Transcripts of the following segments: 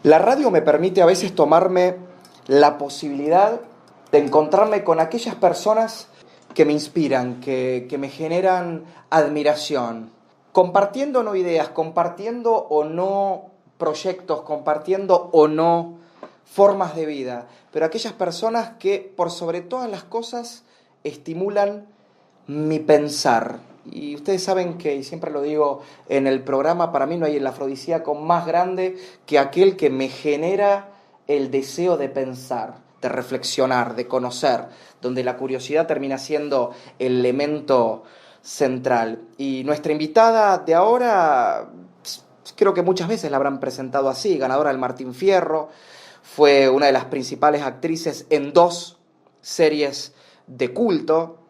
La radio me permite a veces tomarme la posibilidad de encontrarme con aquellas personas que me inspiran, que me generan admiración, compartiendo no ideas, compartiendo o no proyectos, compartiendo o no formas de vida, pero aquellas personas que por sobre todas las cosas estimulan mi pensar. Y ustedes saben que, y siempre lo digo en el programa, para mí no hay el afrodisíaco más grande que aquel que me genera el deseo de pensar, de reflexionar, de conocer, donde la curiosidad termina siendo el elemento central. Y nuestra invitada de ahora, creo que muchas veces la habrán presentado así, ganadora del Martín Fierro, fue una de las principales actrices en 2 series de culto.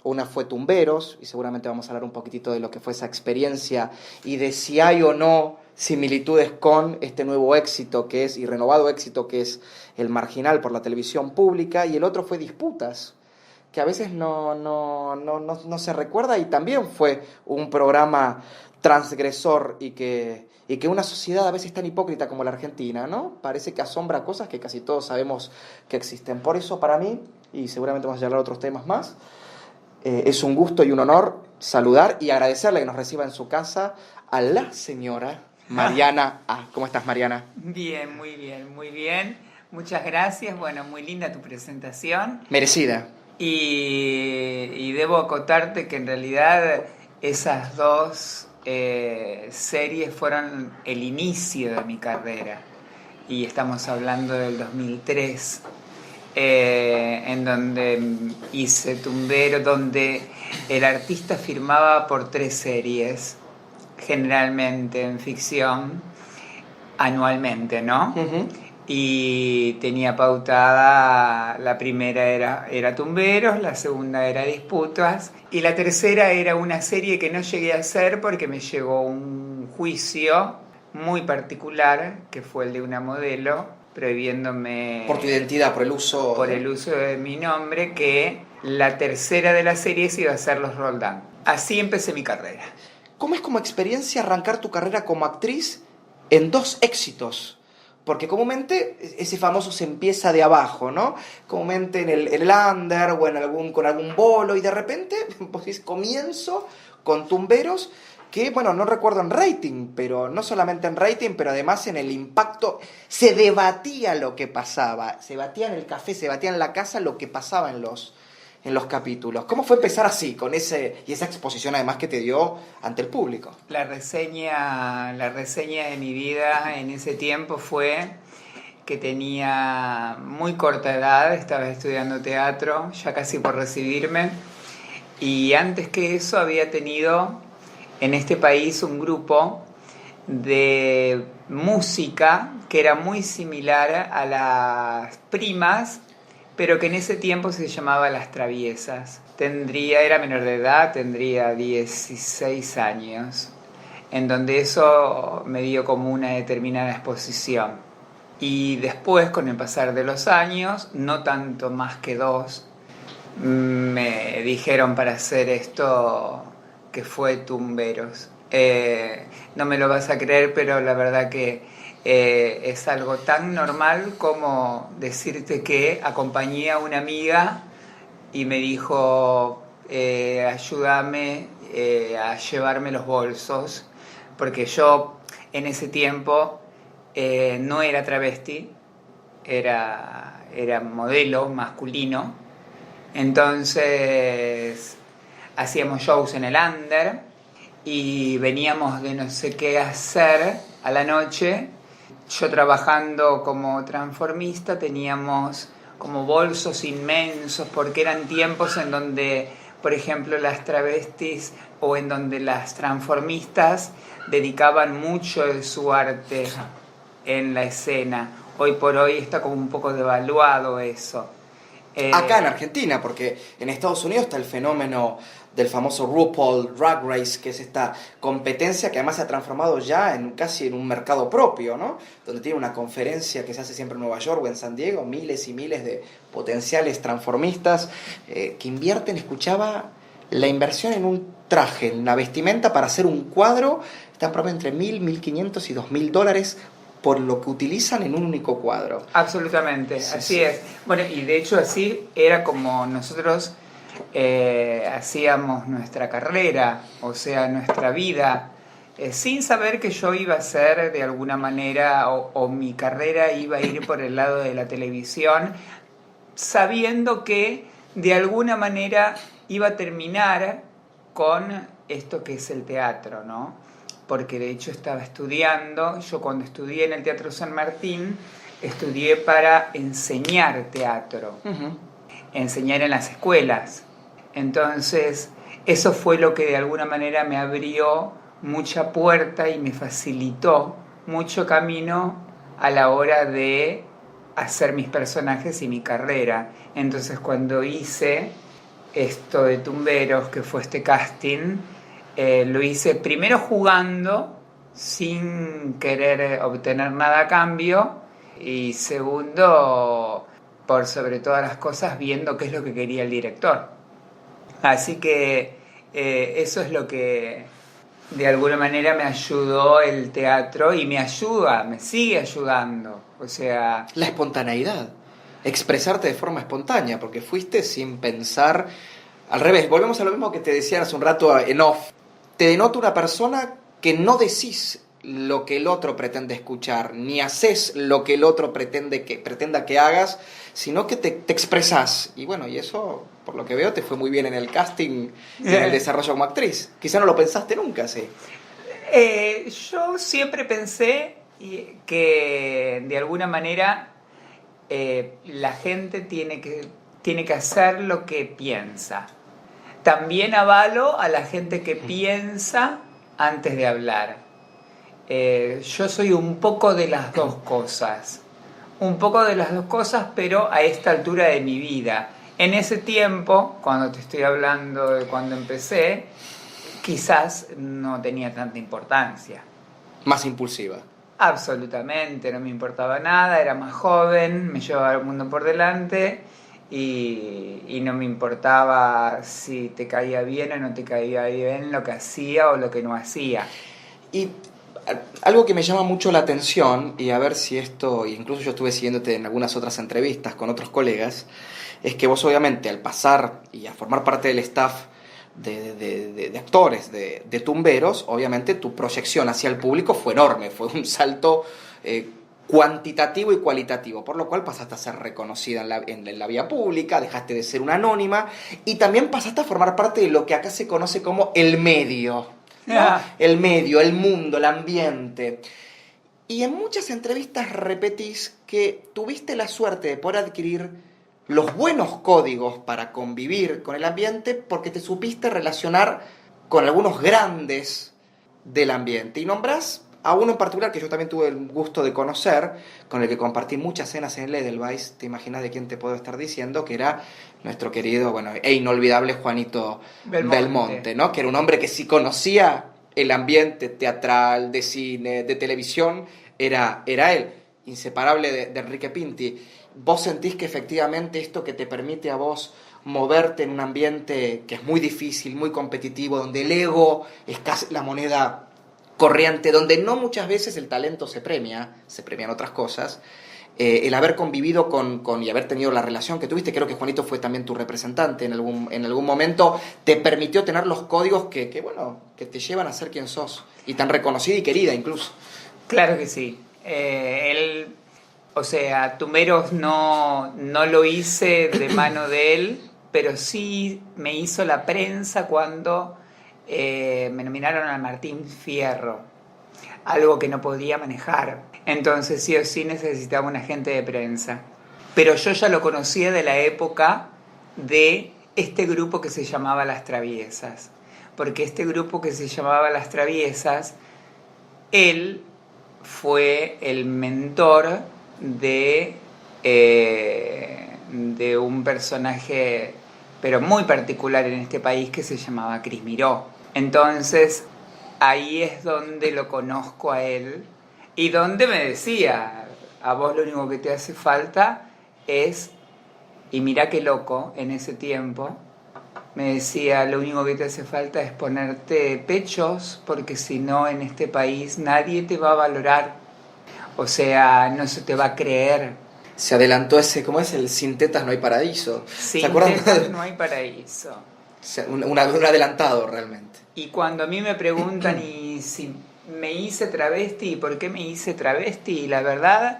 Una fue Tumberos, y seguramente vamos a hablar un poquitito de lo que fue esa experiencia y de si hay o no similitudes con este nuevo éxito que es, y renovado éxito que es El Marginal por la televisión pública, y el otro fue Disputas, que a veces no se recuerda, y también fue un programa transgresor y que una sociedad a veces tan hipócrita como la Argentina, ¿no? Parece que asombra cosas que casi todos sabemos que existen. Por eso para mí, y seguramente vamos a hablar de otros temas más, es un gusto y un honor saludar y agradecerle que nos reciba en su casa a la señora Mariana A. ¿Cómo estás, Mariana? Bien, muy bien, muy bien. Muchas gracias. Bueno, muy linda tu presentación. Merecida. Y debo acotarte que en realidad esas 2 series fueron el inicio de mi carrera. Y estamos hablando del 2003. En donde hice Tumbero, donde el artista firmaba por 3 series, generalmente en ficción, anualmente, ¿no? Uh-huh. Y tenía pautada, la primera era Tumberos, la segunda era Disputas, y la tercera era una serie que no llegué a hacer porque me llegó un juicio muy particular, que fue el de una modelo, prohibiéndome... Por tu identidad, por el uso... Por el uso de mi nombre, que la tercera de las series iba a ser Los Roldán. Así empecé mi carrera. ¿Cómo es como experiencia arrancar tu carrera como actriz en 2 éxitos? Porque comúnmente ese famoso se empieza de abajo, ¿no? Comúnmente en el under o con algún bolo, y de repente pues, comienzo con Tumberos, que, bueno, no recuerdo en rating, pero no solamente en rating, pero además en el impacto. Se debatía lo que pasaba, se debatía en el café, se debatía en la casa lo que pasaba en los capítulos. ¿Cómo fue empezar así, con esa exposición además que te dio ante el público? La reseña de mi vida en ese tiempo fue que tenía muy corta edad, estaba estudiando teatro, ya casi por recibirme, y antes que eso había tenido en este país un grupo de música que era muy similar a Las Primas, pero que en ese tiempo se llamaba Las Traviesas. Era menor de edad, tendría 16 años, en donde eso me dio como una determinada exposición. Y después, con el pasar de los años, no tanto más que 2, me dijeron para hacer esto que fue Tumberos. No me lo vas a creer, pero la verdad que es algo tan normal como decirte que acompañé a una amiga y me dijo, ayúdame a llevarme los bolsos, porque yo en ese tiempo no era travesti, era modelo masculino. Entonces hacíamos shows en el under y veníamos de no sé qué hacer a la noche. Yo trabajando como transformista teníamos como bolsos inmensos, porque eran tiempos en donde, por ejemplo, las travestis o en donde las transformistas dedicaban mucho de su arte en la escena. Hoy por hoy está como un poco devaluado eso. Acá en Argentina, porque en Estados Unidos está el fenómeno del famoso RuPaul Drag Race, que es esta competencia que además se ha transformado ya casi en un mercado propio, ¿no? Donde tiene una conferencia que se hace siempre en Nueva York o en San Diego, miles y miles de potenciales transformistas que invierten. Escuchaba la inversión en un traje, en una vestimenta para hacer un cuadro, está en promedio entre $1.000, $1.500 y $2.000 por lo que utilizan en un único cuadro. Absolutamente, Sí, así sí. es. Bueno, y de hecho así era como nosotros hacíamos nuestra carrera, o sea, nuestra vida, sin saber que yo iba a ser de alguna manera, o mi carrera iba a ir por el lado de la televisión, sabiendo que de alguna manera iba a terminar con esto que es el teatro, ¿no? Porque de hecho estaba estudiando, yo cuando estudié en el Teatro San Martín, estudié para enseñar teatro, Uh-huh. enseñar en las escuelas. Entonces, eso fue lo que de alguna manera me abrió mucha puerta y me facilitó mucho camino a la hora de hacer mis personajes y mi carrera. Entonces, cuando hice esto de Tumberos, que fue este casting, lo hice primero jugando, sin querer obtener nada a cambio, y segundo, por sobre todas las cosas, viendo qué es lo que quería el director. Así que eso es lo que de alguna manera me ayudó el teatro y me ayuda, me sigue ayudando. O sea, La espontaneidad, expresarte de forma espontánea, porque fuiste sin pensar. Al revés, volvemos a lo mismo que te decían hace un rato en off. Te denota una persona que no decís lo que el otro pretende escuchar, ni haces lo que el otro pretenda que hagas, sino que te expresás. Y bueno, y eso, por lo que veo, te fue muy bien en el casting y en el desarrollo como actriz. Quizá no lo pensaste nunca, sí. yo siempre pensé que de alguna manera la gente tiene que hacer lo que piensa. También avalo a la gente que piensa antes de hablar. Yo soy un poco de las dos cosas. Un poco de las dos cosas, pero a esta altura de mi vida. En ese tiempo, cuando te estoy hablando de cuando empecé, quizás no tenía tanta importancia. Más impulsiva. Absolutamente, no me importaba nada, era más joven, me llevaba el mundo por delante y no me importaba si te caía bien o no te caía bien lo que hacía o lo que no hacía. Y algo que me llama mucho la atención, y a ver si esto, incluso yo estuve siguiéndote en algunas otras entrevistas con otros colegas, es que vos obviamente al pasar y a formar parte del staff de actores de Tumberos, obviamente tu proyección hacia el público fue enorme, fue un salto cuantitativo y cualitativo, por lo cual pasaste a ser reconocida en la vía pública, dejaste de ser una anónima y también pasaste a formar parte de lo que acá se conoce como el medio, ¿no? El medio, el mundo, el ambiente. Y en muchas entrevistas repetís que tuviste la suerte de poder adquirir los buenos códigos para convivir con el ambiente porque te supiste relacionar con algunos grandes del ambiente. Y nombrás a uno en particular que yo también tuve el gusto de conocer, con el que compartí muchas cenas en el Edelweiss, te imaginas de quién te puedo estar diciendo, que era nuestro querido, bueno, e inolvidable Juanito Belmonte, ¿no? Que era un hombre que sí conocía el ambiente teatral, de cine, de televisión, era él, inseparable de Enrique Pinti. ¿Vos sentís que efectivamente esto que te permite a vos moverte en un ambiente que es muy difícil, muy competitivo, donde el ego es casi la moneda corriente, donde no muchas veces el talento se premian otras cosas, el haber convivido con y haber tenido la relación que tuviste, creo que Juanito fue también tu representante en algún momento, te permitió tener los códigos que te llevan a ser quien sos, y tan reconocida y querida incluso? Claro que sí. Él, o sea, Tumberos no lo hice de mano de él, pero sí me hizo la prensa cuando me nominaron al Martín Fierro, algo que no podía manejar. Entonces sí o sí necesitaba un agente de prensa. Pero yo ya lo conocía de la época de este grupo que se llamaba Las Traviesas. Porque este grupo que se llamaba Las Traviesas, él fue el mentor de un personaje, pero muy particular en este país, que se llamaba Cris Miró. Entonces, ahí es donde lo conozco a él y donde me decía, a vos lo único que te hace falta es, y mirá qué loco, en ese tiempo, me decía, lo único que te hace falta es ponerte pechos, porque si no en este país nadie te va a valorar. O sea, no se te va a creer. Se adelantó ese, ¿cómo es? El sin tetas no hay paraíso. Sin ¿Se acuerdan? tetas no hay paraíso. Un adelantado realmente. Y cuando a mí me preguntan y si me hice travesti y por qué me hice travesti, la verdad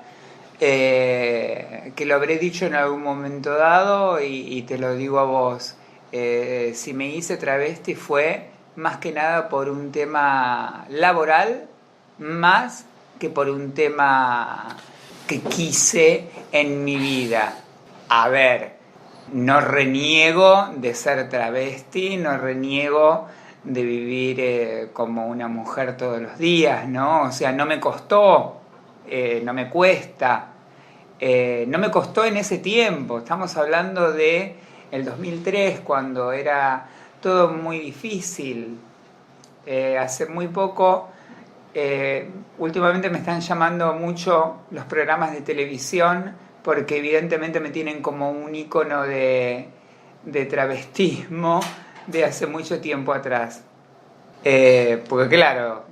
que lo habré dicho en algún momento dado y te lo digo a vos. Si me hice travesti fue más que nada por un tema laboral, más que por un tema que quise en mi vida. A ver, no reniego de ser travesti, no reniego de vivir como una mujer todos los días, ¿no? O sea, no me costó, no me cuesta, no me costó en ese tiempo. Estamos hablando de el 2003, cuando era todo muy difícil. Hace muy poco, últimamente me están llamando mucho los programas de televisión porque evidentemente me tienen como un ícono de travestismo de hace mucho tiempo atrás. Porque claro,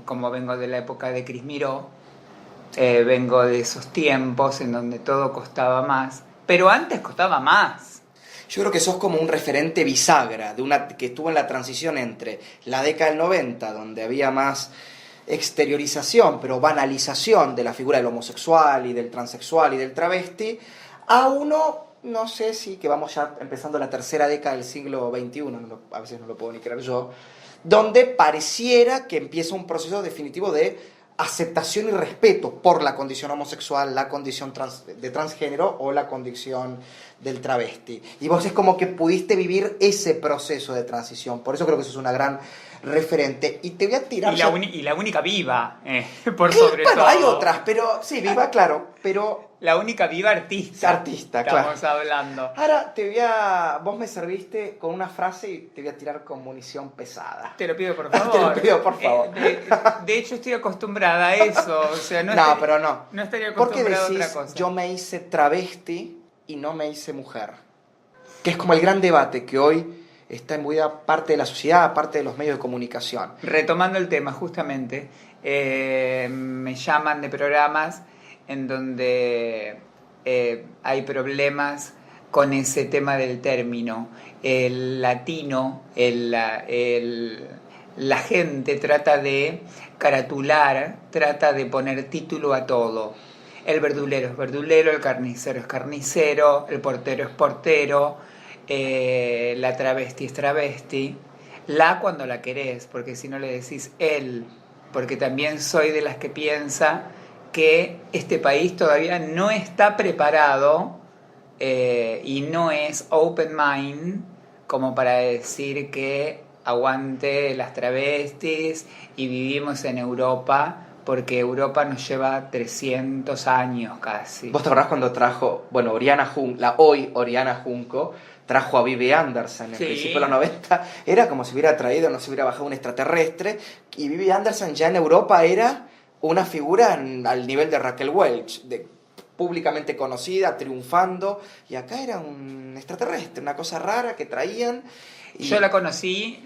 como vengo de la época de Cris Miró, vengo de esos tiempos en donde todo costaba más, pero antes costaba más. Yo creo que sos como un referente bisagra, que estuvo en la transición entre la década del 90, donde había más exteriorización, pero banalización de la figura del homosexual y del transexual y del travesti, a uno, no sé si, que vamos ya empezando la tercera década del siglo XXI, a veces no lo puedo ni creer yo, donde pareciera que empieza un proceso definitivo de aceptación y respeto por la condición homosexual, la condición de transgénero o la condición del travesti. Y vos es como que pudiste vivir ese proceso de transición. Por eso creo que sos una gran referente. Y te voy a tirar... Y la única viva, por sobre bueno, todo. hay otras, pero... Sí, viva, claro, pero... La única viva artista. Artista, claro. Estamos hablando. Ahora vos me serviste con una frase y te voy a tirar con munición pesada. Te lo pido por favor. Te lo pido por favor. De hecho estoy acostumbrada a eso. O sea, pero no. No estaría ¿Por qué acostumbrada a decís, otra cosa? yo me hice travesti y no me hice mujer? Que es como el gran debate que hoy está imbuida parte de la sociedad, parte de los medios de comunicación. Retomando el tema, justamente, me llaman de programas en donde hay problemas con ese tema del término. El latino, la gente trata de caratular, trata de poner título a todo. El verdulero es verdulero, el carnicero es carnicero, el portero es portero, la travesti es travesti. Cuando la querés, porque si no le decís él, porque también soy de las que piensa que este país todavía no está preparado y no es open mind como para decir que aguante las travestis y vivimos en Europa, porque Europa nos lleva 300 años casi. ¿Vos te acordás cuando trajo, bueno, Oriana Junco, trajo a Vivi Anderson en Sí. principio de los 90? Era como si hubiera traído, no se hubiera bajado un extraterrestre, y Vivi Anderson ya en Europa era una figura al nivel de Raquel Welch, públicamente conocida, triunfando, y acá era un extraterrestre, una cosa rara que traían. Yo la conocí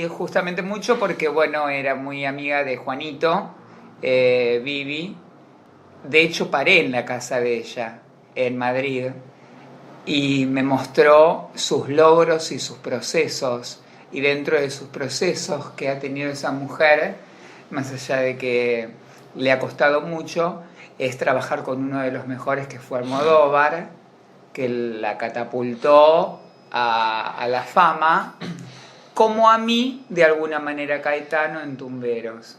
justamente mucho porque, bueno, era muy amiga de Juanito, Vivi. De hecho, paré en la casa de ella, en Madrid, y me mostró sus logros y sus procesos. Y dentro de sus procesos que ha tenido esa mujer, más allá de que le ha costado mucho, es trabajar con uno de los mejores, que fue Almodóvar, que la catapultó a la fama, como a mí, de alguna manera, Caetano en Tumberos.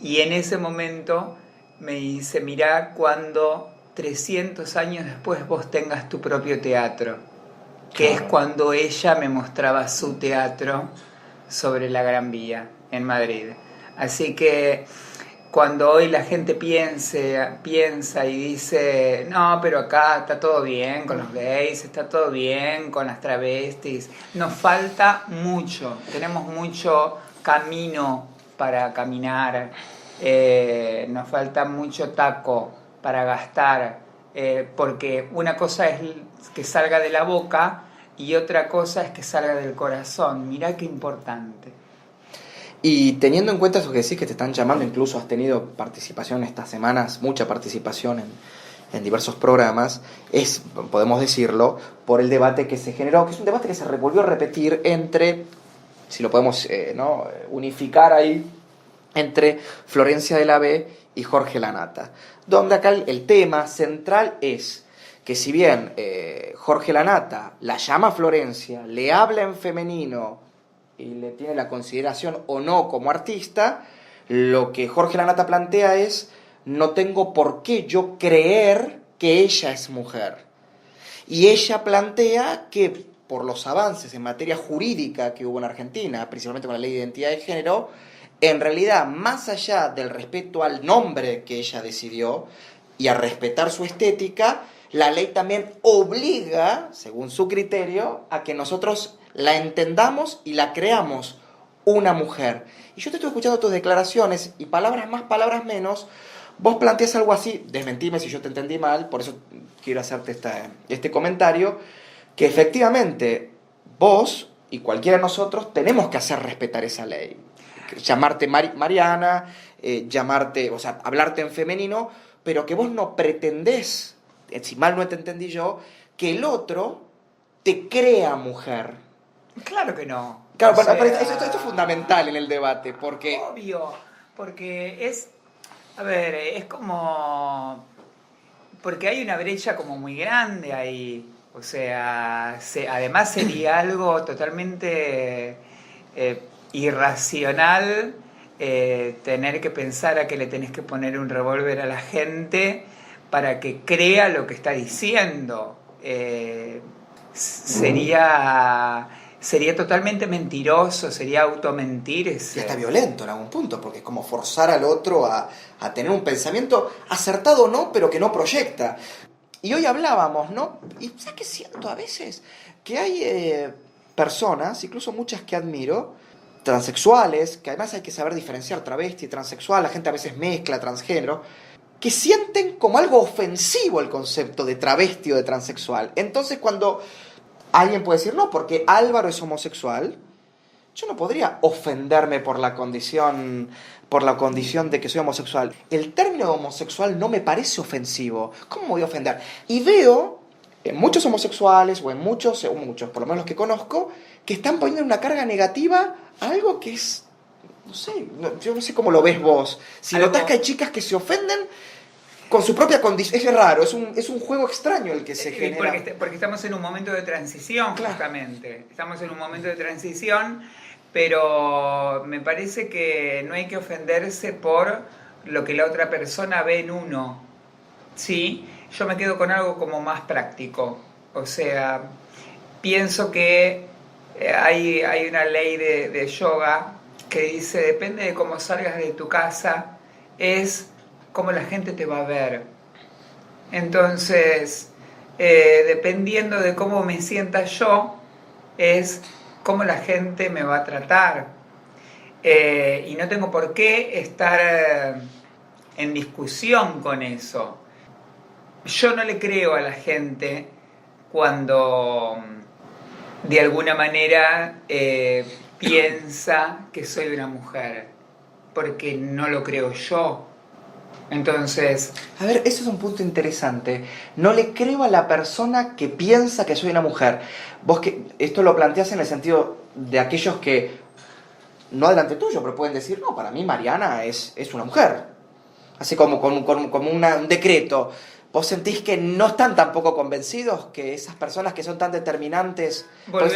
Y en ese momento me dice, mirá, cuando 300 años después vos tengas tu propio teatro, que es cuando ella me mostraba su teatro sobre la Gran Vía, en Madrid. Así que cuando hoy la gente piensa y dice, no, pero acá está todo bien con los gays, está todo bien con las travestis, nos falta mucho, tenemos mucho camino para caminar, nos falta mucho taco para gastar, porque una cosa es que salga de la boca y otra cosa es que salga del corazón. Mirá qué importante. Y teniendo en cuenta eso que decís que te están llamando, incluso has tenido participación estas semanas, mucha participación en diversos programas, podemos decirlo, por el debate que se generó, que es un debate que se volvió a repetir entre, si lo podemos unificar ahí, entre Florencia de la B y Jorge Lanata, donde acá el tema central es que si bien Jorge Lanata la llama a Florencia, le habla en femenino y le tiene la consideración o no como artista, lo que Jorge Lanata plantea es: no tengo por qué yo creer que ella es mujer. Y ella plantea que por los avances en materia jurídica que hubo en Argentina, principalmente con la ley de identidad de género, en realidad, más allá del respeto al nombre que ella decidió y a respetar su estética, la ley también obliga, según su criterio, a que nosotros la entendamos y la creamos una mujer. Y yo te estoy escuchando tus declaraciones y palabras más, palabras menos, vos planteas algo así, desmentime si yo te entendí mal, por eso quiero hacerte este comentario, que efectivamente vos y cualquiera de nosotros tenemos que hacer respetar esa ley. Llamarte Mariana, llamarte, o sea, hablarte en femenino, pero que vos no pretendés, si mal no te entendí yo, que el otro te crea mujer. Claro que no. Claro, pero esto es fundamental en el debate, porque... Obvio, porque a ver, es como... Porque hay una brecha como muy grande ahí. O sea, además sería algo totalmente irracional tener que pensar a que le tenés que poner un revólver a la gente para que crea lo que está diciendo. Sería totalmente mentiroso, sería automentirse. Y hasta violento en algún punto, porque es como forzar al otro a tener un pensamiento acertado o no, pero que no proyecta. Y hoy hablábamos, ¿no? Y ¿sabes qué siento a veces? Que hay personas, incluso muchas que admiro, transexuales, que además hay que saber diferenciar travesti y transexual, la gente a veces mezcla transgénero, que sienten como algo ofensivo el concepto de travesti o de transexual. Entonces cuando alguien puede decir, no, porque Álvaro es homosexual, yo no podría ofenderme por la condición de que soy homosexual. El término homosexual no me parece ofensivo. ¿Cómo me voy a ofender? Y veo en muchos homosexuales, o muchos, por lo menos los que conozco, que están poniendo una carga negativa a algo que es, no sé, yo no sé cómo lo ves vos. Si notás que hay chicas que se ofenden con su propia condición, es raro, es un juego extraño el que se genera. Porque estamos en un momento de transición, claro. Justamente. Estamos en un momento de transición, pero me parece que no hay que ofenderse por lo que la otra persona ve en uno. ¿Sí? Yo me quedo con algo como más práctico. O sea, pienso que hay una ley de yoga que dice, depende de cómo salgas de tu casa, es cómo la gente te va a ver. Entonces, dependiendo de cómo me sienta yo, es cómo la gente me va a tratar. Y no tengo por qué estar en discusión con eso. Yo no le creo a la gente cuando de alguna manera piensa que soy una mujer, porque no lo creo yo. Entonces... A ver, eso es un punto interesante. No le creo a la persona que piensa que soy una mujer. Vos que esto lo planteás en el sentido de aquellos que, no delante tuyo, pero pueden decir, no, para mí Mariana es una mujer. Así como un decreto. ¿Vos sentís que no están tampoco convencidos que esas personas que son tan determinantes?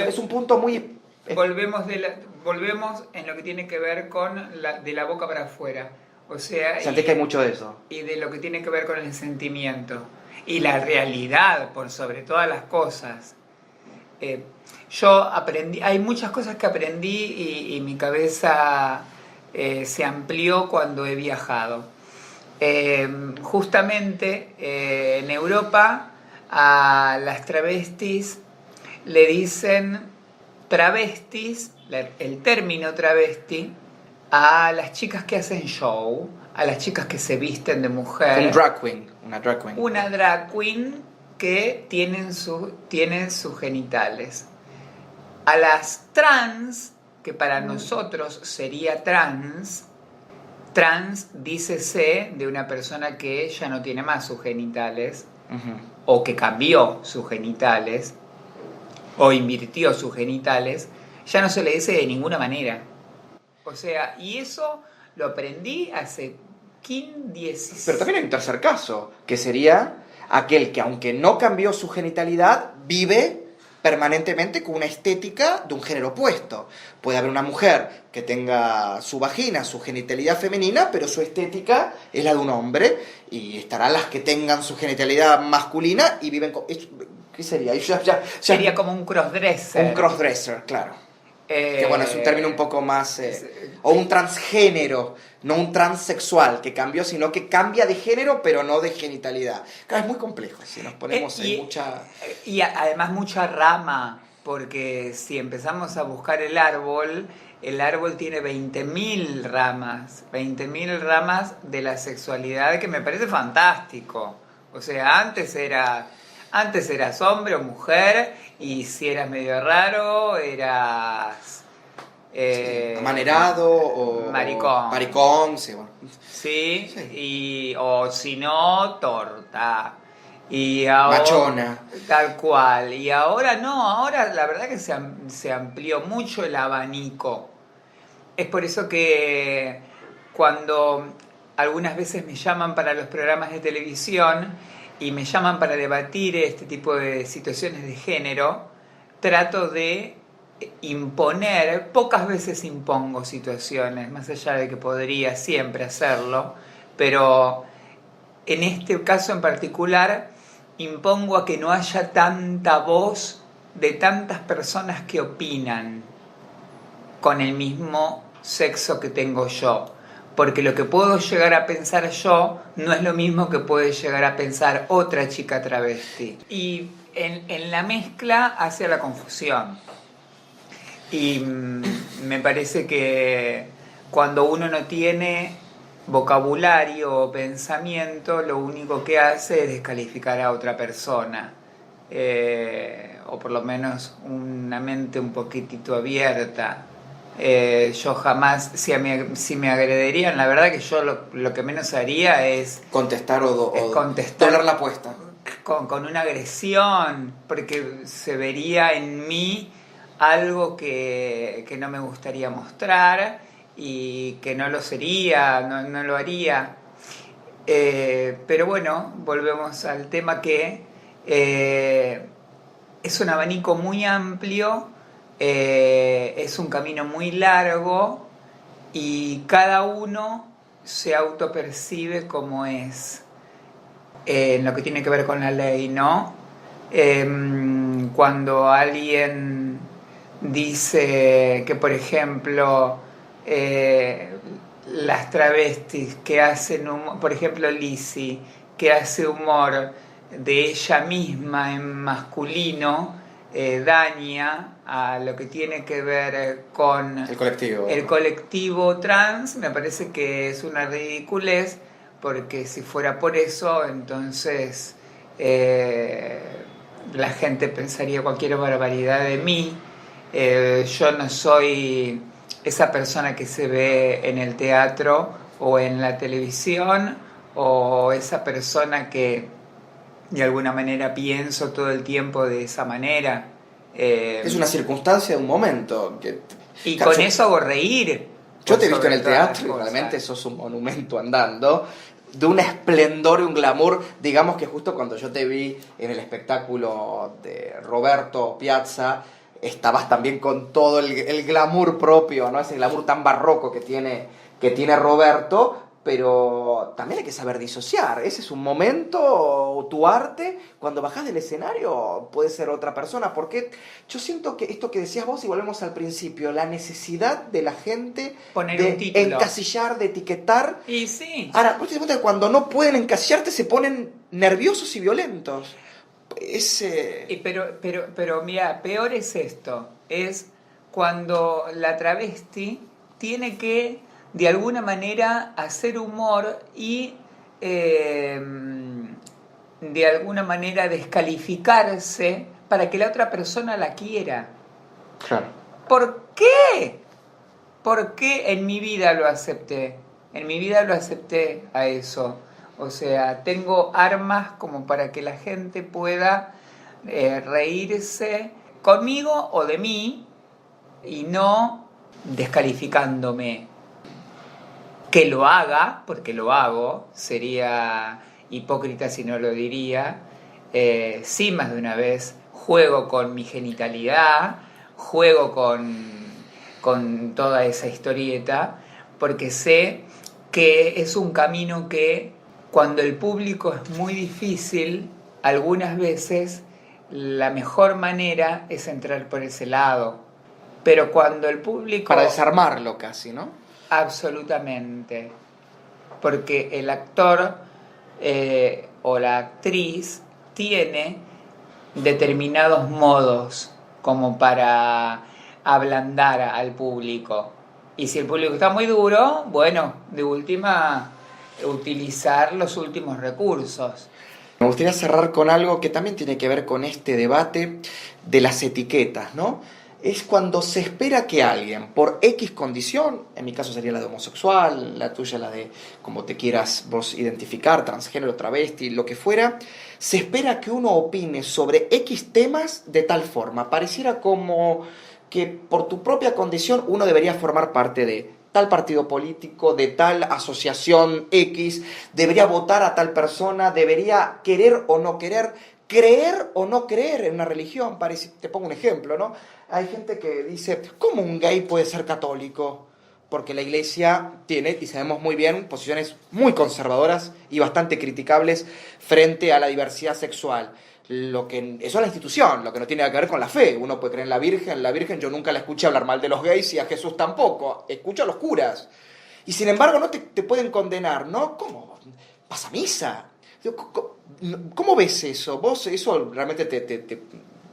Es un punto muy... Volvemos en lo que tiene que ver con de la boca para afuera. O sea, sentís que hay mucho de eso. Y de lo que tiene que ver con el sentimiento. Y la realidad, por sobre todas las cosas. Yo aprendí, hay muchas cosas que aprendí y mi cabeza se amplió cuando he viajado. Justamente en Europa a las travestis le dicen travestis, el término travesti, a las chicas que hacen show, a las chicas que se visten de mujer. Una drag queen. Una drag queen que tienen sus genitales. A las trans que para nosotros sería trans, trans dícese de una persona que ya no tiene más sus genitales, o que cambió sus genitales, o invirtió sus genitales, ya no se le dice de ninguna manera. O sea, y eso lo aprendí hace 16... Pero también hay un tercer caso, que sería aquel que, aunque no cambió su genitalidad, vive permanentemente con una estética de un género opuesto. Puede haber una mujer que tenga su vagina, su genitalidad femenina, pero su estética es la de un hombre, y estarán las que tengan su genitalidad masculina y viven con... ¿Qué sería? Sería como un crossdresser. Un crossdresser, claro. Que bueno, es un término un poco más... o un transgénero, no un transexual que cambió, sino que cambia de género, pero no de genitalidad. Claro, es muy complejo, si nos ponemos en mucha... Y además mucha rama, porque si empezamos a buscar el árbol tiene 20.000 ramas, 20.000 ramas de la sexualidad, que me parece fantástico. O sea, antes eras hombre o mujer, y si eras medio raro, eras... amanerado o maricón. Maricón, sí, bueno. Sí. O si no, torta. Y ahora, machona. Tal cual. Y ahora no, ahora la verdad que se amplió mucho el abanico. Es por eso que cuando algunas veces me llaman para los programas de televisión y me llaman para debatir este tipo de situaciones de género, trato de imponer, pocas veces impongo situaciones, más allá de que podría siempre hacerlo, pero en este caso en particular impongo a que no haya tanta voz de tantas personas que opinan con el mismo sexo que tengo yo. Porque lo que puedo llegar a pensar yo no es lo mismo que puede llegar a pensar otra chica travesti. Y en la mezcla hace la confusión. Y me parece que cuando uno no tiene vocabulario o pensamiento, lo único que hace es descalificar a otra persona. O por lo menos una mente un poquitito abierta. Yo jamás, si me agredirían, la verdad que yo lo que menos haría es contestar o contestar, doblar la apuesta con una agresión, porque se vería en mí algo que no me gustaría mostrar y que no lo sería, no lo haría. Pero bueno, volvemos al tema que es un abanico muy amplio. Es un camino muy largo y cada uno se autopercibe como es en lo que tiene que ver con la ley, ¿no? Cuando alguien dice que, por ejemplo, las travestis que hacen humor, por ejemplo Lizzy, que hace humor de ella misma en masculino, daña a lo que tiene que ver con el colectivo trans, me parece que es una ridiculez, porque si fuera por eso, entonces la gente pensaría cualquier barbaridad de mí. Yo no soy esa persona que se ve en el teatro o en la televisión, o esa persona que de alguna manera pienso todo el tiempo de esa manera. Es una circunstancia de un momento. Y con eso hago reír. Yo te he visto en el teatro y realmente sos un monumento andando, de un esplendor y un glamour. Digamos que justo cuando yo te vi en el espectáculo de Roberto Piazza, estabas también con todo el glamour propio, ¿no? Ese glamour tan barroco que tiene Roberto. Pero también hay que saber disociar. Ese es un momento, tu arte, cuando bajás del escenario puede ser otra persona. Porque yo siento que esto que decías vos, y volvemos al principio, la necesidad de la gente de encasillar, de etiquetar. Y sí. Ahora, vos te das cuenta que cuando no pueden encasillarte se ponen nerviosos y violentos. Pero mira, peor es esto. Es cuando la travesti tiene que de alguna manera hacer humor y de alguna manera descalificarse para que la otra persona la quiera. Claro. ¿Por qué? porque en mi vida lo acepté. En mi vida lo acepté a eso. O sea, tengo armas como para que la gente pueda reírse conmigo o de mí y no descalificándome. Que lo haga, porque lo hago, sería hipócrita si no lo diría. Sí, más de una vez juego con mi genitalidad, juego con toda esa historieta, porque sé que es un camino que cuando el público es muy difícil, algunas veces la mejor manera es entrar por ese lado. Pero cuando el público... Para desarmarlo casi, ¿no? Absolutamente. Porque el actor o la actriz tiene determinados modos como para ablandar al público. Y si el público está muy duro, bueno, de última, utilizar los últimos recursos. Me gustaría cerrar con algo que también tiene que ver con este debate de las etiquetas, ¿no? Es cuando se espera que alguien, por X condición, en mi caso sería la de homosexual, la tuya la de como te quieras vos identificar, transgénero, travesti, lo que fuera, se espera que uno opine sobre X temas de tal forma. Pareciera como que por tu propia condición uno debería formar parte de tal partido político, de tal asociación X, debería votar a tal persona, debería querer o no querer, creer o no creer en una religión. Te pongo un ejemplo, ¿no? Hay gente que dice, ¿cómo un gay puede ser católico? Porque la iglesia tiene, y sabemos muy bien, posiciones muy conservadoras y bastante criticables frente a la diversidad sexual. Eso es la institución, lo que no tiene que ver con la fe. Uno puede creer en la Virgen yo nunca la escuché hablar mal de los gays y a Jesús tampoco. Escucho a los curas. Y sin embargo no te pueden condenar, ¿no? ¿Cómo? ¿Vas a misa? ¿Cómo ves eso? ¿Vos eso realmente te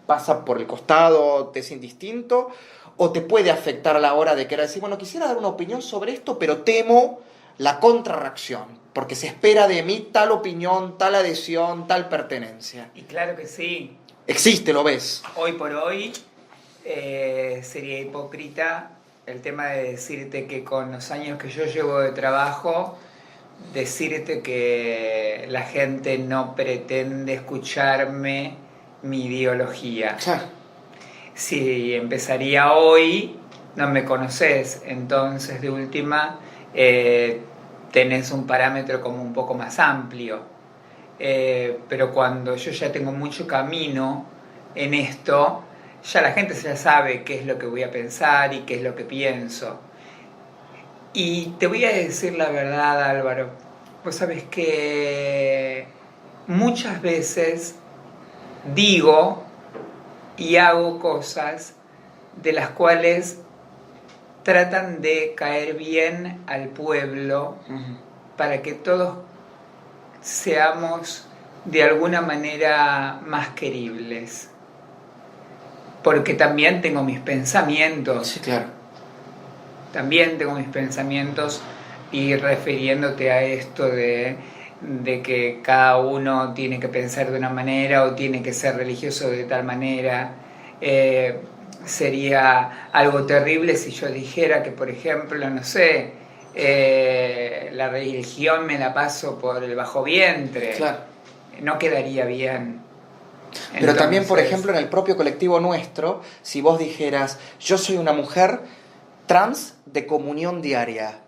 pasa por el costado, te es indistinto? ¿O te puede afectar a la hora de querer decir, bueno, quisiera dar una opinión sobre esto, pero temo la contrarreacción, porque se espera de mí tal opinión, tal adhesión, tal pertenencia? Y claro que sí. Existe, lo ves. Hoy por hoy sería hipócrita el tema de decirte que con los años que yo llevo de trabajo, decirte que la gente no pretende escucharme mi ideología. Claro. Si empezaría hoy, no me conoces, entonces de última tenés un parámetro como un poco más amplio. Pero cuando yo ya tengo mucho camino en esto, ya la gente ya sabe qué es lo que voy a pensar y qué es lo que pienso. Y te voy a decir la verdad, Álvaro. Vos sabés que muchas veces digo y hago cosas de las cuales tratan de caer bien al pueblo para que todos seamos de alguna manera más queribles. Porque también tengo mis pensamientos. Sí, claro. También tengo mis pensamientos y refiriéndote a esto de que cada uno tiene que pensar de una manera o tiene que ser religioso de tal manera. Sería algo terrible si yo dijera que, por ejemplo, no sé, la religión me la paso por el bajo vientre. Claro. No quedaría bien. Pero Entonces, también, por ejemplo, en el propio colectivo nuestro, si vos dijeras, yo soy una mujer trans de comunión diaria,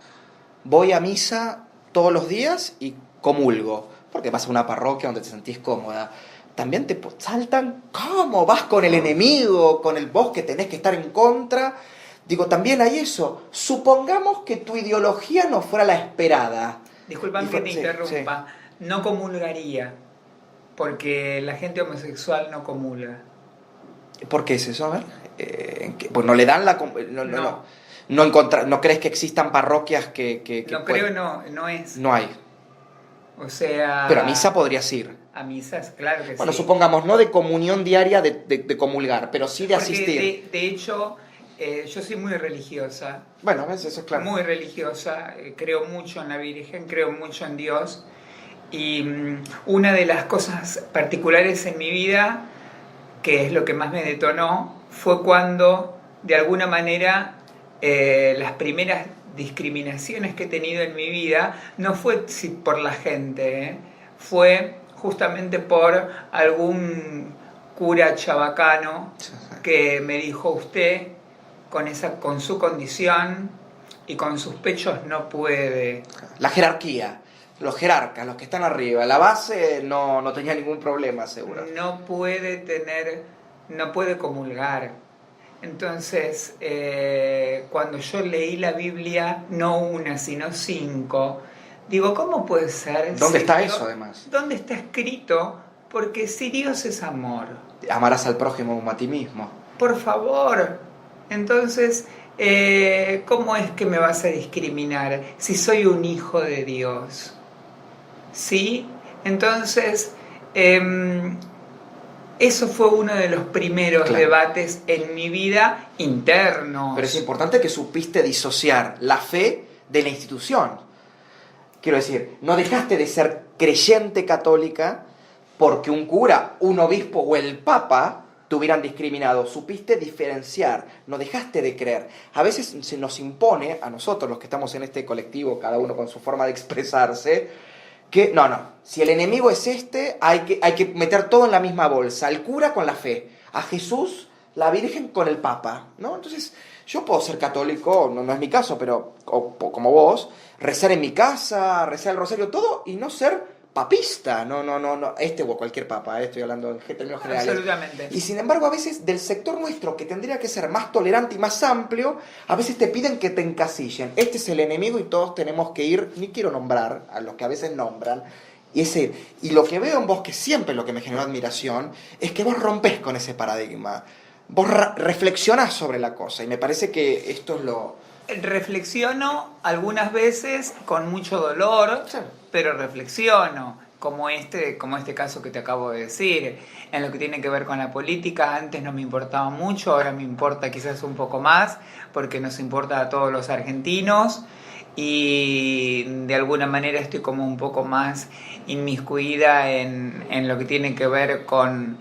voy a misa todos los días y comulgo, porque vas a una parroquia donde te sentís cómoda, también te saltan, ¿cómo? Vas con el enemigo, con el vos que tenés que estar en contra. Digo, también hay eso. Supongamos que tu ideología no fuera la esperada. Disculpame que te interrumpa. Sí. No comulgaría, porque la gente homosexual no comulga. ¿Por qué es eso? A ver. Pues no le dan la... ¿No crees que existan parroquias que no creo, no es. No hay. O sea... Pero a misa podrías ir. A misas, claro que sí. Bueno, supongamos, no de comunión diaria de comulgar, pero sí de asistir. De hecho, yo soy muy religiosa. Bueno, eso es claro. Muy religiosa, creo mucho en la Virgen, creo mucho en Dios. Y una de las cosas particulares en mi vida, que es lo que más me detonó, fue cuando, de alguna manera, las primeras discriminaciones que he tenido en mi vida no fue por la gente, fue justamente por algún cura chabacano que me dijo: usted con su condición y con sus pechos no puede. La jerarquía, los jerarcas, los que están arriba, la base no tenía ningún problema, seguro. No puede comulgar. Entonces, cuando yo leí la Biblia, no una, sino 5, digo, ¿cómo puede ser? ¿Dónde está eso, además? ¿Dónde está escrito? Porque si Dios es amor, amarás al prójimo como a ti mismo. por favor. Entonces, ¿cómo es que me vas a discriminar si soy un hijo de Dios? ¿Sí? Entonces, eso fue uno de los primeros debates en mi vida internos. Pero es importante que supiste disociar la fe de la institución. Quiero decir, no dejaste de ser creyente católica porque un cura, un obispo o el papa te hubieran discriminado. Supiste diferenciar, no dejaste de creer. A veces se nos impone, a nosotros los que estamos en este colectivo, cada uno con su forma de expresarse, que no, si el enemigo es hay que meter todo en la misma bolsa. El cura con la fe, a Jesús, la Virgen con el Papa, ¿no? Entonces, yo puedo ser católico, no es mi caso, pero como vos, rezar en mi casa, rezar el rosario, todo, y no ser papista, no, o cualquier papa, estoy hablando en términos generales. Absolutamente. Y sin embargo, a veces del sector nuestro, que tendría que ser más tolerante y más amplio, a veces te piden que te encasillen. Este es el enemigo y todos tenemos que ir, ni quiero nombrar a los que a veces nombran, y lo que veo en vos, que siempre lo que me generó admiración, es que vos rompés con ese paradigma. Vos reflexionás sobre la cosa, y me parece que esto es lo... Reflexiono algunas veces con mucho dolor, sí, pero reflexiono, como este caso que te acabo de decir, en lo que tiene que ver con la política. Antes no me importaba mucho, ahora me importa quizás un poco más, porque nos importa a todos los argentinos, y de alguna manera estoy como un poco más inmiscuida en lo que tiene que ver con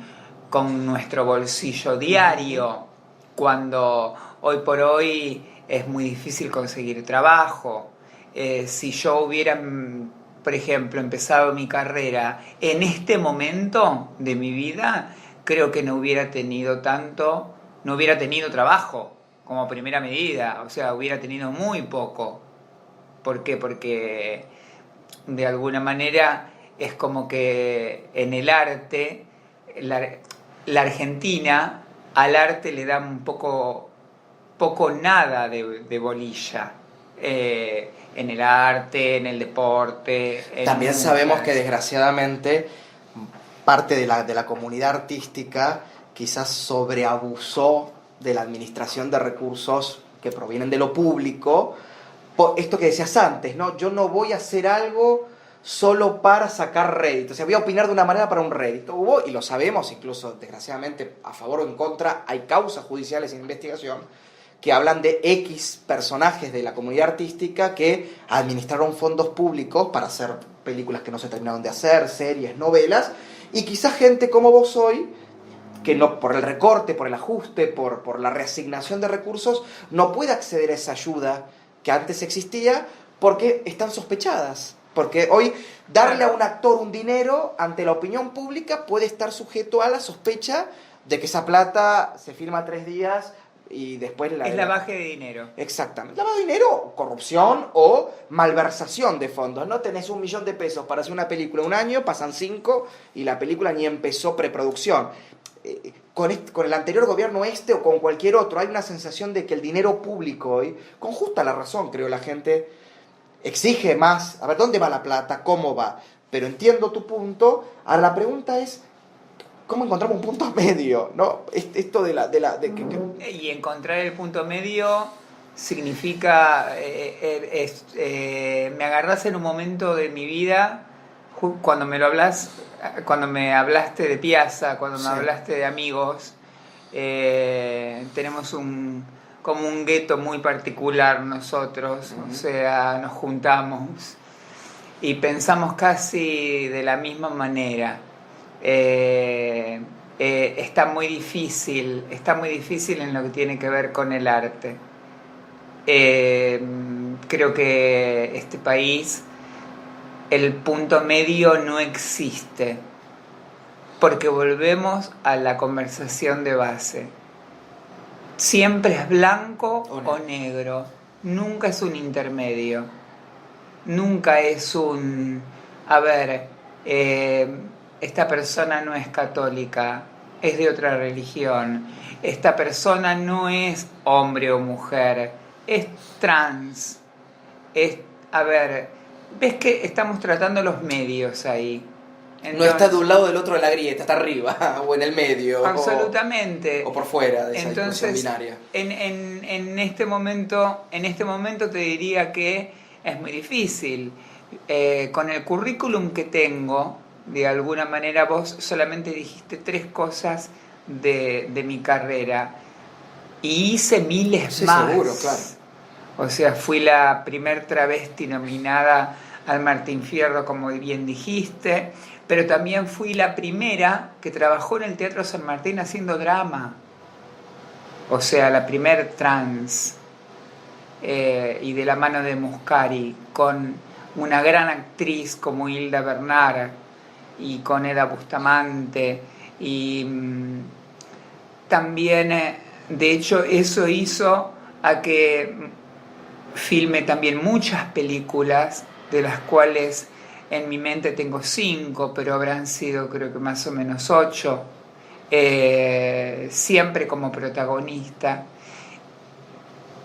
nuestro bolsillo diario, cuando hoy por hoy es muy difícil conseguir trabajo. Si yo hubiera, por ejemplo, empezado mi carrera en este momento de mi vida, creo que no hubiera tenido trabajo como primera medida, o sea, hubiera tenido muy poco. ¿Por qué? Porque de alguna manera es como que en el arte, la Argentina al arte le da un poco nada de bolilla, en el arte, en el deporte. También sabemos que desgraciadamente parte de la comunidad artística quizás sobreabusó de la administración de recursos que provienen de lo público. Por esto que decías antes, ¿no? Yo no voy a hacer algo solo para sacar rédito, o sea, voy a opinar de una manera para un rédito. Hubo, y lo sabemos, incluso desgraciadamente a favor o en contra, hay causas judiciales en investigación que hablan de X personajes de la comunidad artística que administraron fondos públicos para hacer películas que no se terminaron de hacer, series, novelas, y quizás gente como vos hoy, que no, por el recorte, por el ajuste, por la reasignación de recursos, no puede acceder a esa ayuda que antes existía porque están sospechadas. Porque hoy darle a un actor un dinero ante la opinión pública puede estar sujeto a la sospecha de que esa plata se firma 3 días y después... Es lavaje de dinero. Exactamente. Lavado de dinero, corrupción o malversación de fondos. No tenés 1 millón de pesos para hacer una película 1 año, pasan 5 y la película ni empezó preproducción. Con el anterior gobierno o con cualquier otro, hay una sensación de que el dinero público hoy, con justa la razón, creo, la gente exige más. A ver, ¿dónde va la plata? ¿Cómo va? Pero entiendo tu punto. Ahora la pregunta es, ¿cómo encontramos un punto medio? ¿No? Esto Y encontrar el punto medio significa... me agarrás en un momento de mi vida, cuando me hablaste de Piazza, cuando me hablaste de amigos, tenemos como un gueto muy particular nosotros, o sea, nos juntamos y pensamos casi de la misma manera. Está muy difícil en lo que tiene que ver con el arte. Creo que este país, el punto medio no existe, porque volvemos a la conversación de base. Siempre es blanco o negro, nunca es un intermedio, nunca es un, a ver, esta persona no es católica, es de otra religión, esta persona no es hombre o mujer, es trans, es, a ver, ves que estamos tratando los medios ahí. Entonces, no está de un lado o del otro de la grieta, está arriba o en el medio. Absolutamente. O por fuera de esa discusión binaria. En este momento te diría que es muy difícil. Con el currículum que tengo, de alguna manera vos solamente dijiste 3 cosas de mi carrera y hice miles más. Seguro, claro. O sea, fui la primer travesti nominada al Martín Fierro, como bien dijiste, pero también fui la primera que trabajó en el Teatro San Martín haciendo drama. O sea, la primer trans. Y de la mano de Muscari, con una gran actriz como Hilda Bernard y con Eda Bustamante. Y también, de hecho, eso hizo a que filme también muchas películas, de las cuales en mi mente tengo 5, pero habrán sido creo que más o menos 8, siempre como protagonista.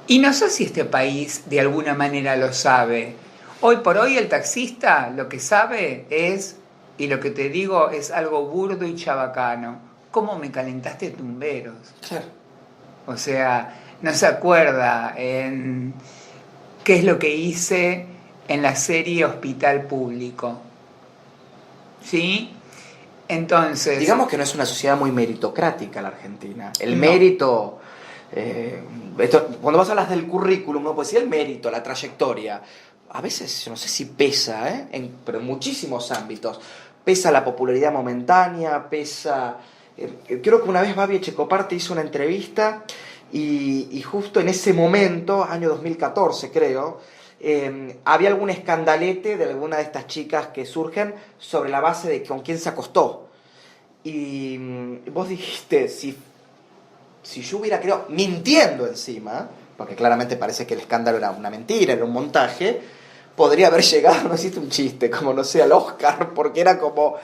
Y no sé si este país de alguna manera lo sabe. Hoy por hoy el taxista lo que sabe es, y lo que te digo es algo burdo y chabacano, ¿cómo me calentaste tumberos? Claro. O sea, no se acuerda en qué es lo que hice en la serie Hospital Público. ¿Sí? Entonces... Digamos que no es una sociedad muy meritocrática la Argentina. El mérito... cuando vas a hablar del currículum, ¿no? Pues sí, el mérito, la trayectoria, a veces, no sé si pesa, pero en muchísimos ámbitos. Pesa la popularidad momentánea, pesa... creo que una vez Babi Echecoparte hizo una entrevista y justo en ese momento, año 2014 creo, había algún escandalete de alguna de estas chicas que surgen sobre la base de con quién se acostó. Y vos dijiste, si yo hubiera creado, mintiendo encima, porque claramente parece que el escándalo era una mentira, era un montaje, podría haber llegado, no hiciste un chiste, como no sé, al Oscar, porque era como...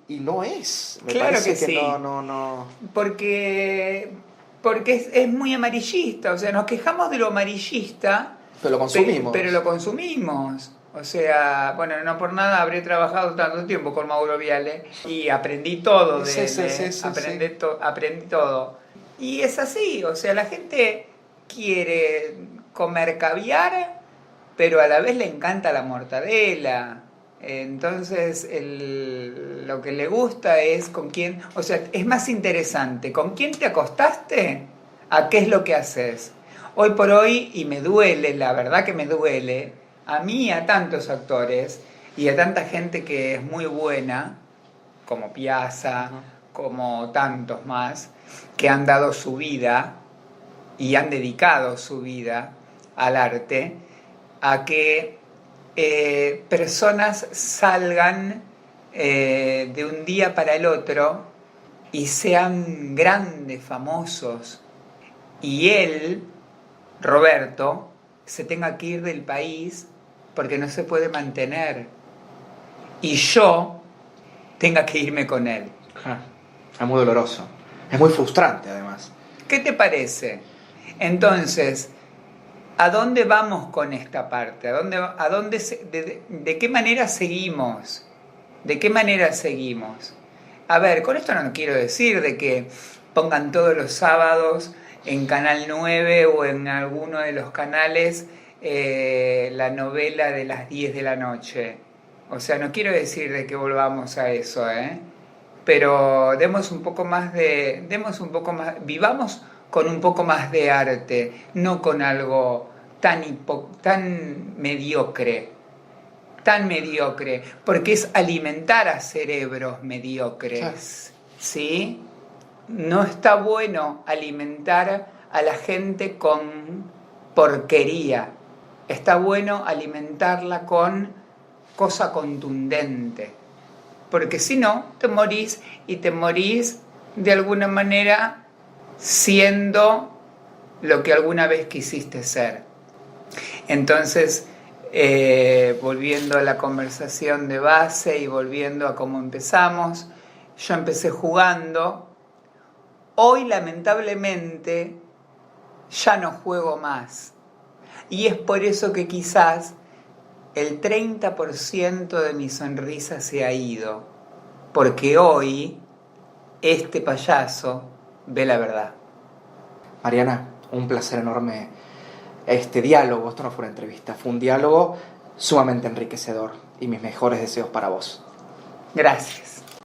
Y no es. Me claro parece que sí. No. Porque es muy amarillista, o sea, nos quejamos de lo amarillista, pero lo consumimos. Pero lo consumimos. O sea, bueno, no por nada habré trabajado tanto tiempo con Mauro Viale y aprendí todo de él. Aprendí todo. Y es así, o sea, la gente quiere comer caviar, pero a la vez le encanta la mortadela. Entonces, lo que le gusta es con quién, o sea, es más interesante con quién te acostaste a qué es lo que haces. Hoy por hoy, y me duele, la verdad que me duele, a mí y a tantos actores y a tanta gente que es muy buena, como Piazza, como tantos más, que han dado su vida y han dedicado su vida al arte, a que personas salgan de un día para el otro y sean grandes, famosos, y él, Roberto, se tenga que ir del país porque no se puede mantener, y yo tenga que irme con él. Es muy doloroso, es muy frustrante además. ¿Qué te parece? Entonces, ¿a dónde vamos con esta parte? ¿De qué manera seguimos? ¿De qué manera seguimos? A ver, con esto no quiero decir de que pongan todos los sábados en Canal 9 o en alguno de los canales la novela de las 10 de la noche. O sea, no quiero decir de que volvamos a eso, pero vivamos con un poco más de arte, no con algo tan mediocre, porque es alimentar a cerebros mediocres, claro. ¿Sí? No está bueno alimentar a la gente con porquería. Está bueno alimentarla con cosa contundente, porque si no, te morís, y te morís de alguna manera siendo lo que alguna vez quisiste ser. Entonces, volviendo a la conversación de base y volviendo a cómo empezamos, yo empecé jugando. Hoy, lamentablemente, ya no juego más. Y es por eso que quizás el 30% de mi sonrisa se ha ido. Porque hoy, este payaso ve la verdad. Mariana, un placer enorme este diálogo. Esto no fue una entrevista, fue un diálogo sumamente enriquecedor. Y mis mejores deseos para vos. Gracias.